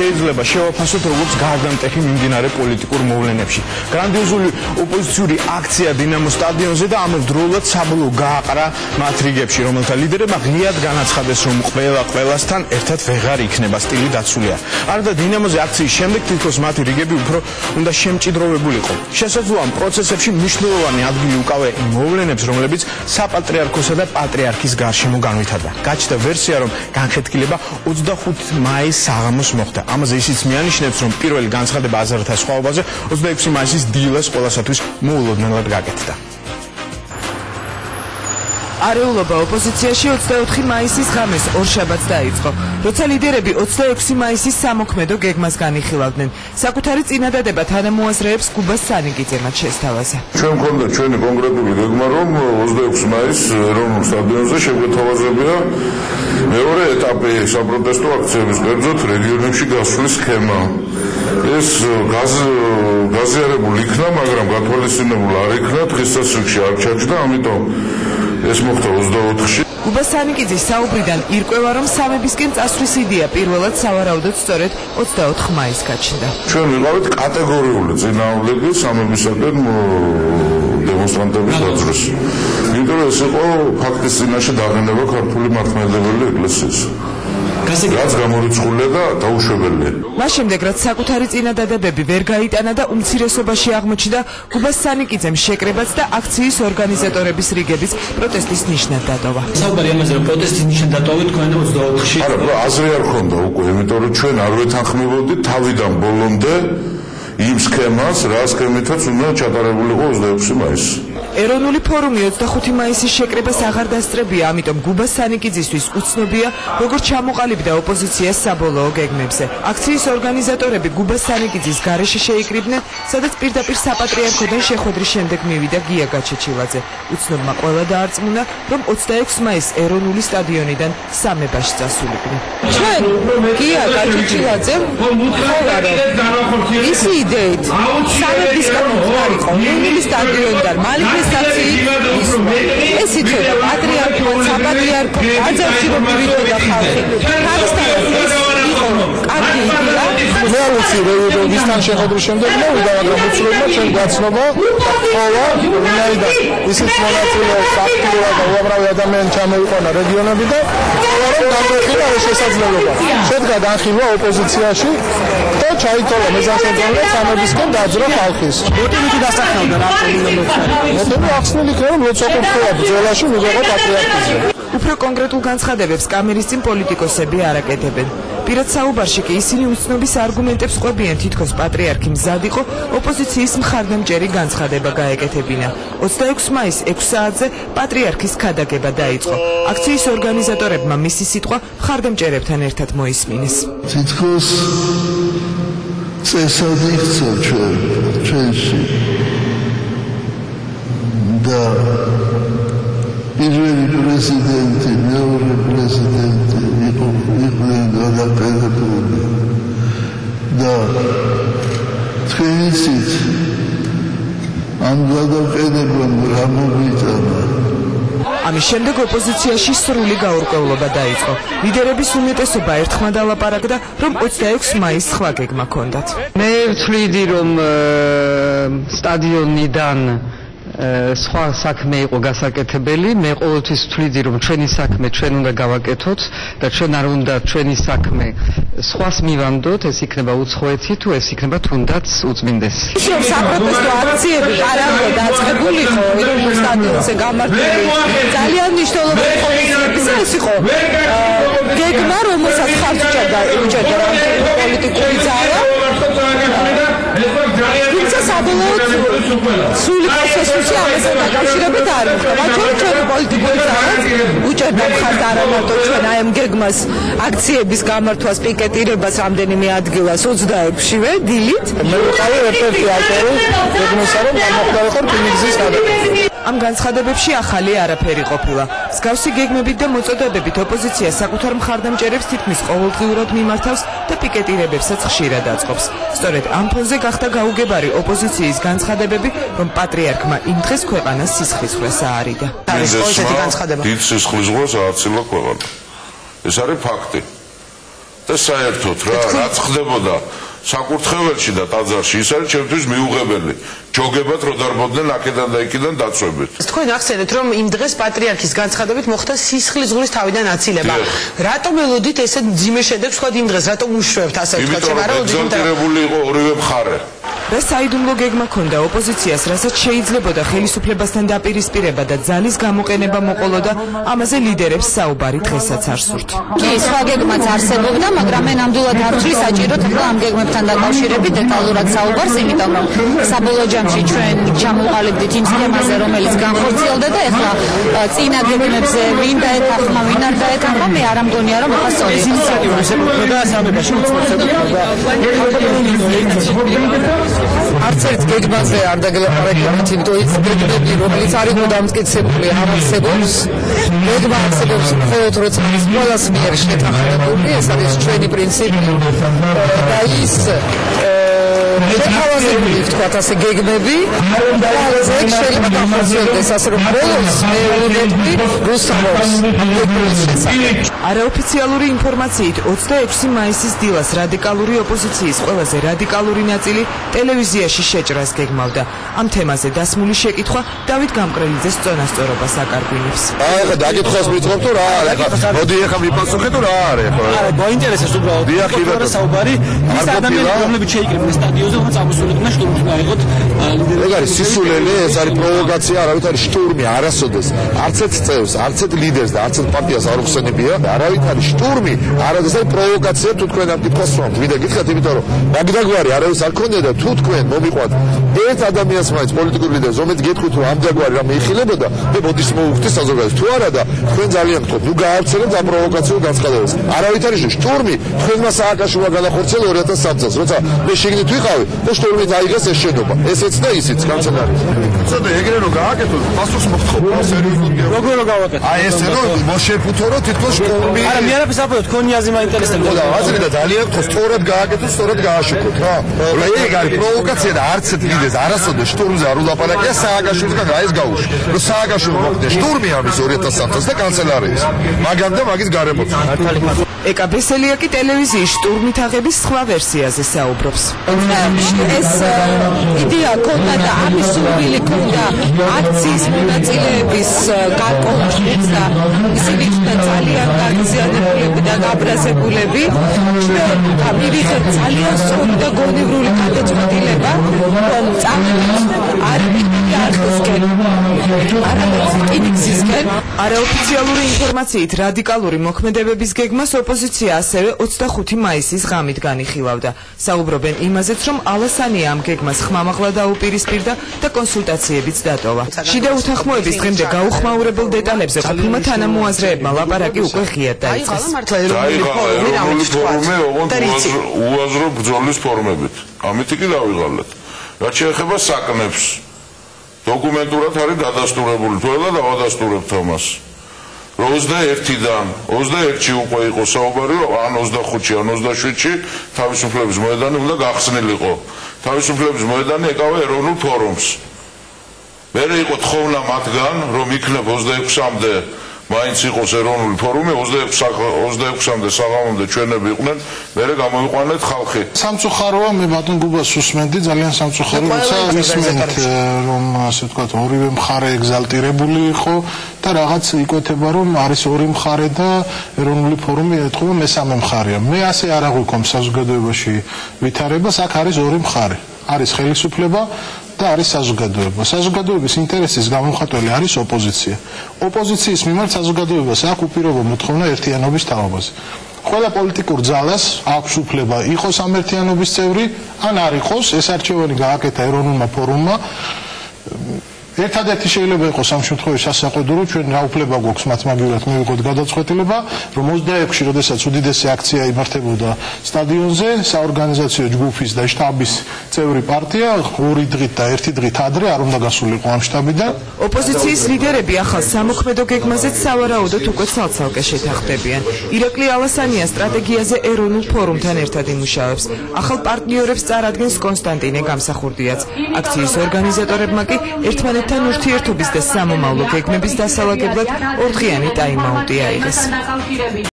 შეიძლება შევაფასოთ როგორც გარდამტეხი მიმდინარე პოლიტიკურ მოვლენებში. გრანდიოზული ოპოზიციური აქცია დინამოს სტადიონზე და ამავდროულად საბოლოო გააყარა მათ რიგებში, რომელთა ლიდერებმა ღიად განაცხადეს, რომ ყველასთან ერთად ვეღარ იქნება სტილი დაცულია. არადა დინამოზე აქციის შემდეგ თითქოს მათი რიგები უფრო უნდა შემჭიდროვებულიყო. შესაძლოა ამ პროცესებში მნიშვნელოვანი ადგილი უკავია იმ მოვლენებს, რომლებიც საპატრიარქოსა და პატრიარქის გარშემო განვითარდა. გაჩნდა ვერსია, რომ განხეთქილება 25 მაისს საღამოს მოხდა. ამაზე ისიც მიანიშნებს, რომ პირველი განცხადება აზართა სხვაობაზე 26 მაისის დილას ყველასათვის მოულოდნელად გაკეთდა. არეულობა ოპოზიციაში 24 მაისის ღამეს ორშაბათს დაიწყო, როცა ლიდერები 26 მაისის სამოქმედო გეგმას განიხილავდნენ. საკუთარი წინადადება თანამოაზრეებს გუბას სანიკიძემაც შესთავაზა. ჩვენ მქონდა ჩვენი კონკრეტული გეგმა, რომ 26 მაისს ეროვნულ სტადიონზე შეგვეთავაზებია მეორე ეტაპი საპროტესტო აქციების კერძოდ რეგიონებში გასვლის სქემა. ეს გაზიარებულ იქნა, მაგრამ გათვალისწინებულ არ იქნა, დღის წესრიგში არ ჩაჯდა, ამიტომ ეს მოხდა 24-ში. გუბას სანიკიძის საუბრიდან ირკვევა, რომ სამებისკენ წასვლის იდეა პირველად სავარაუდოდ სწორედ 24 მაისს გაჩნდა. ჩვენ ვიყავით კატეგორიული წინააღმდეგი სამებისკენ დემონსტრანტების დაძრას. იმიტომ რომ ეს იყო ფაქტის წინაშე დაყენება ქართული მართლმადიდებელი ეკლესიის. რაც გამორიცხულია და დაუშვებელია. მას შემდეგ, რაც საკუთარი წინადადებები ვერ გაიტანა და უმცირესობაში აღმოჩნდა, გუბას სანიკიძემ შეკრებაც და აქციის ორგანიზატორების რიგების პროტესტის ნიშნად დატოვა. საუბარი ამაზე, რომ პროტესტის ნიშნად დატოვეთ თქვენ 24-ში. არა, აზრი არ ქონდა უკვე, იმიტომ რომ ჩვენ არ ვეთანხმებოდით თავიდან ბოლომდე იმ სქემას, რა სქემითაც უნდა ჩატარებულიყო 26 მაისს. ეროვნული ფორუმი 25 მაისის შეკრებას აღარ დასწრებია, ამიტომ გუბას სანიკიძისთვის უცნობია, როგორ ჩამოყალიბდა ოპოზიციას საბოლოო გეგმებზე. აქციის ორგანიზატორები გუბას სანიკიძის გარეშე შეიკრიბნენ, სადაც პირდაპირ საპატრიარქოდან შეხვედრის შემდეგ მივიდა გია გაჩეჩილაძე. უცნობმა ყველა დაარწმუნა, რომ 26 მაისს ეროვნული სტადიონიდან სამებაში წასულიყვნენ. ჩვენ გია გაჩეჩილაძემ ვთხოვა, რომ ის იდეით სამებისკენ მოხარიყო ეროვნული სტადიონიდან ეს ითქვა პატრიარქო, საპატრიარქო, აძარცი რომ მივიდოდა ხალხი. თავისთავად ეს იყო კარგი იდეა. მე ვიცი, რეგიონისთან შეხვედრის შემდეგ მოვიდა, მაგრამ უცნობია ჩვენ გაცნობა ყოლა, ვინაიდან ისიც მონაწილეობს აქტიურად და უამრავი ადამიანი ჩამოიყვანა რეგიონებიდან, განხილვა ეს შესაძლებლობა. შედგა განხილვა ოპოზიციაში და ჩაითვალა მეზანშეწონილად სამებისკენ დაძრა ხალხის. მოტივი დასახელდა რა მოტივი ახსნილი იქნება, რომ ლოცვა ბრძოლაში მიღება პატრიარქიზმი. უფრო კონკრეტულ განცხადებებს კამერის წინ პოლიტიკოსები არ აკეთებენ. პირად საუბარში კი ისინი უცნობის არგუმენტებს ყვებიან, თითქოს პატრიარქი მზად იყო ოპოზიციის მხარდამჭერი განცხადება გაეკეთებინა. 26 მაისს 6 საათზე პატრიარქის ქადაგება დაიწყო. აქციის ორგანიზატორებმა მისი სიტყვა მხარდამჭერებთან ერთად მოისმინეს. თითქოს წესად იქცა ჩვენში და პირველი პრეზიდენტი, მეორე პრეზიდენტი იყვნენ გადაყენებული და თქვენიცით ამ გადაყენებამ რა მოგვიტანა. ამის შემდეგ ოპოზიციაში სრული გაურკვევლობა დაიწყო. ლიდერების უმეტესობა ერთხმად ალაპარაკდა, რომ 26 მაისს სხვა გეგმა ჰქონდათ. მე ვთვლიდი, რომ სტადიონიდან სხვა საქმე იყო გასაკეთებელი. მე ყოველთვის ვთვლიდი, რომ ჩვენი საქმე ჩვენ უნდა გავაკეთოთ და ჩვენ არ უნდა ჩვენი საქმე სხვას მივანდოთ, ეს იქნება უცხოეთი თუ ეს იქნება თუნდაც უწმინდესი. საპროტესტო აქციები პარალელურად დაწყებულიყო ეროვნულ სტადიონზე გამართული. ძალიან მნიშვნელოვანი პოლიტიკის ეს იყო გეგმა, რომელსაც ხარჯ უჭერდა პოლიტიკური ძალა. თუმცა საბოლოოდ სრული პროცესში ამასთან დაკავშირებით არ მოხდა. მათ შორის ჩვენი პოლიტიკური ძალაც უჭერდა მხარს არა მარტო ჩვენ აი ამ გეგმას აქციების გამართვას, პიკეტირებას რამდენიმე ადგილას 26-შივე დილით. მე ვიყავი ერთ-ერთი ავტორი გეგმისა, რომ გამოხდარიყო რკინიგზის გადაკეთება. ამ განცხადებებში ახალი არაფერი ყოფილა. მსგავსი გეგმებით და მოწოდებებით ოპოზიცია საკუთარ მხარდამჭერებს თითქმის ყოველდღიურად მიმართავს და პიკეტირებებსაც ხშირად აწყობს. სწორედ ამ ფონზე გახდა გაუგებარი ოპოზიციის განცხადებები, რომ პატრიარქმა იმ დღეს ქვეყანას სისხლისღვრას აარიდა. არის ყოველდღიური განცხადება. დიდ სისხლისღვრას ააცილა ქვეყანა. ეს არის ფაქტი. და საერთოდ რაც ხდებოდა საკურთხეველში და ტაძარში ის არის ჩემთვის მიუღებელი. ჯოგებად რო დარბოდნენ აქედან და იქიდან დაწვებით. თქვენ ახსენეთ რომ იმ დღეს პატრიარქის განცხადებით მოხდა სისხლის ზღვრის თავიდან აცილება. რატომ ელოდით ესეთ მძიმე შედეგს თქვა იმ დღეს? რატომ უშვებთ ასე ვთქვათ? ეგზალტირებული იყო ორივე მხარე. და საიდუმლო გეგმა ქონდა ოპოზიციას, რასაც შეიძლებოდა ხელისუფლებასთან დაპირისპირება და ძალის გამოყენება მოყოლოდა, ამაზე ლიდერებს საუბარი დღესაც არ სურთ. კი, სხვა გეგმაც არსებობდა, მაგრამ მე ნამდვილად არ ვთვლი საჭიროდ ახლა ამ გეგმებთან დაკავშირებით დეტალურად საუბარს, იმიტომ რომ საბოლოო ჯამში ჩვენ ჩამოყალიბდით იმ სქემაზე, რომელიც განხორციელდა და ახლა წინა გეგმებზე ვინ დაეთანხმა, ვინ არ დაეთანხმა, მე არ ამგონია რომ ახლა სწორი და სამებაში უცხოებდა. არც ერთ გეგმაზე არ დაგელაპარაკეთ, იმიტომ ის გეგმები, რომელიც არ იყო დამტკიცებული, არ არსებობს. გეგმა არსებობს მხოლოდ როცა ის ყველას მიერ შეთანხმებული, ეს არის ჩვენი პრინციპი და ის შეთავაზებული ვთქვათ ასე გეგმები, ყველაზე შეიძლება განხორციელდეს ასე რომ ბოლოს მე ვიმედვი რუსთავის გეგმის შესახებ. არაოფიციალური ინფორმაციით 26 მაისის დილას რადიკალური ოპოზიციის ყველაზე რადიკალური ნაწილი ტელევიზიაში შეჭრას გეგმავდა. ამ თემაზე დასმული შეკითხვა დავით გამყრელიძეს წონასწორობას აკარგვინებს. ახლა დაგითხოვს მიწობ თუ რა არის ახლა მოდი ახლა მიფასუხე თუ რა არის ახლა არა გვაინტერესებს უბრალოდ რა საუბარი ის ადამიანები რომლებიც შეიკრიბნენ სტადიონზე რომ წამოსულიყვნენ შტურმს გაიღოთ ეგ არის სისულელე ეს არის პროვოკაცია არავით არის შტურმი არასოდეს არც ერთ წევს არც ერთ ლიდერს და არც ერთ პარტიას არ უხსენებია არავით არის შტურმი არადეს არის პროვოკაცია თუ თქვენ ამ კითხვას სვამთ ვიდა გითხრათ იმიტომ რომ მაგდაგვარი არავის არ ქონია და თუ თქვენ მომიყვანთ ერთ ადამიანს მაინც პოლიტიკურ ლიდერს რომეთ გეტყვით რომ ამდაგვარი რამე იხილებოდა მე მოდის მოვუხდი საზოგადოებას თუ არა და თქვენ ძალიან გთხოვთ ნუ გაავრცელებთ ამ პროვოკაციულ განცხადებას არავით არის შტურმი თქვენმა სააკაშვილმა განახორციელა 2003 წელს როცა მე შიგნით ვიყავი და შტურმით აიღეს ეს შენობა ესეც და ისიც კანცელარი ცოტა ეგრე რომ გააკეთოთ პასუხს მოხდობ სერიოზულად როგორ რო გავაკეთოთ აი ესე რომ მოშეფუთო რომ თითქოს შტურმი არა მე არაფერს აფუძნებ თქვენი აზრი მაინტერესებდა და აზრი და ძალიან გთხოვ სწორად გააკეთოთ სწორად გააშუქოთ რა ეგ არის პროვოკაცია და არც ერთ ლიდერს არასოდეს შტურმზე არ ულაპარაკია სააკაშვილთან რა ეს გაუშვი რომ სააკაშვილი მოხდა შტურმი ამის 2003 წელს და კანცელარიის მაგამ და მაგის გარემოც ეკა ბესელიაკი ტელევიზიის შტურმით აღების სხვა ვერსიაზე საუბრობს. ეს იდეა ქონდა და ამის სურვილი ქონდა აქციის მონაწილეების გარკვეულ და ისინი ήταν ძალიან გაგზავნებულები და გაბრაზებულები. ჩვენ მივიღეთ ძალიან სწორი და გონივრული გადაწყვეტილება, რომ წამოვიდეთ არქისკენ, არაოფიციალურისკენ. არაოფიციალური ინფორმაციით რადიკალური მოქმედებების გეგმას ოპოზიცია ასევე 25 მაისის ღამით განიხილავდა. საუბრობენ იმაზეც, რომ ალასანია ამ გეგმას ხმამაღლა დაუპირისპირდა და კონსულტაციებიც დატოვა. შიდა უთანხმოების დღემდე გაუხმაურებელ დეტალებზე ყოფილმა თანამოაზრეებმა ლაპარაკი უკვე ღიად დაიწყეს. ეროვნული ფორუმი ოღონდ უაზრო ბრძოლის ფორმებით. ამით კი დავიღალეთ. რაც შეეხება საკნებს დოკუმენტურად არის დადასტურებული თვალა დავადასტურებთ ამას. 21-დან 21-ში უკვე იყო საუბარი, რომ ან 25-ში, ან 27-ში თავისუფლების მოედანი უნდა გახსნილიყო. თავისუფლების მოედანი ეკავა ეროვნულ ფორუმს. მერე იყო თხოვნა მათგან, რომ იქნებ 26-მდე მაინც იყოს ეროვნული ფორუმი, 26-მდე საღამომდე ჩვენები იყვნენ, მერე გამოიყვანეთ ხალხი. სამწუხაროა მე ბატონ გუბას უსმენდი, ძალიან სამწუხაროა, როცა ვისმენთ, რომ ასე ვთქვათ, ორივე მხარე ეგზალტირებული იყო და რაღაც იკვეთება, რომ არის ორი მხარე და ეროვნული ფორუმი ეთქვა მესამე მხარეა. მე ასე არ აღვიქვამ საზოგადოებაში ვითარებას, აქ არის ორი მხარე. არის ხელისუფლება და არის საზოგადოება. საზოგადოების ინტერესის გამომხატველი არის ოპოზიცია. ოპოზიციის მიმართ საზოგადოებას აქვს უპირობო მოთხოვნა ერთიანობის თაობაზე. ყველა პოლიტიკურ ძალას აქვს უფლება იყოს ამ ერთიანობის წევრი, ან არ იყოს, ეს არჩევანი გააკეთა ეროვნულმა ფორუმმა. ერთადერთი შეიძლება იყოს ამ შემთხვევაში სასაყდურო, ჩვენ რა უფლება გვაქვს მათ მაგივრად მივიღოთ გადაწყვეტილება, რომ 26-ში, როდესაც უდიდესი აქცია იმართებოდა სტადიონზე, საორგანიზაციო ჯგუფის და შტაბის წევრი პარტია 2 დღით და 1 დღით ადრე არ უნდა გასულიყო ამ შტაბიდან. ოპოზიციის ლიდერები ახალ სამოქმედო გეგმაზეც სავარაუდოდ უკვე ცალ-ცალკე შეთანხმდებიან. ირაკლი ალასანია სტრატეგიაზე ეროვნულ ფორუმთან ერთად იმუშავებს. ახალ პარტნიორებს წარადგენს კონსტანტინე გამსახურდიაც. აქციის ორგანიზატორებმა კი ერთმანეთთან ურთიერთობის და სამომავლო გეგმების დასალაგებლად ორდღიანი ტაიმაუტი აიღეს.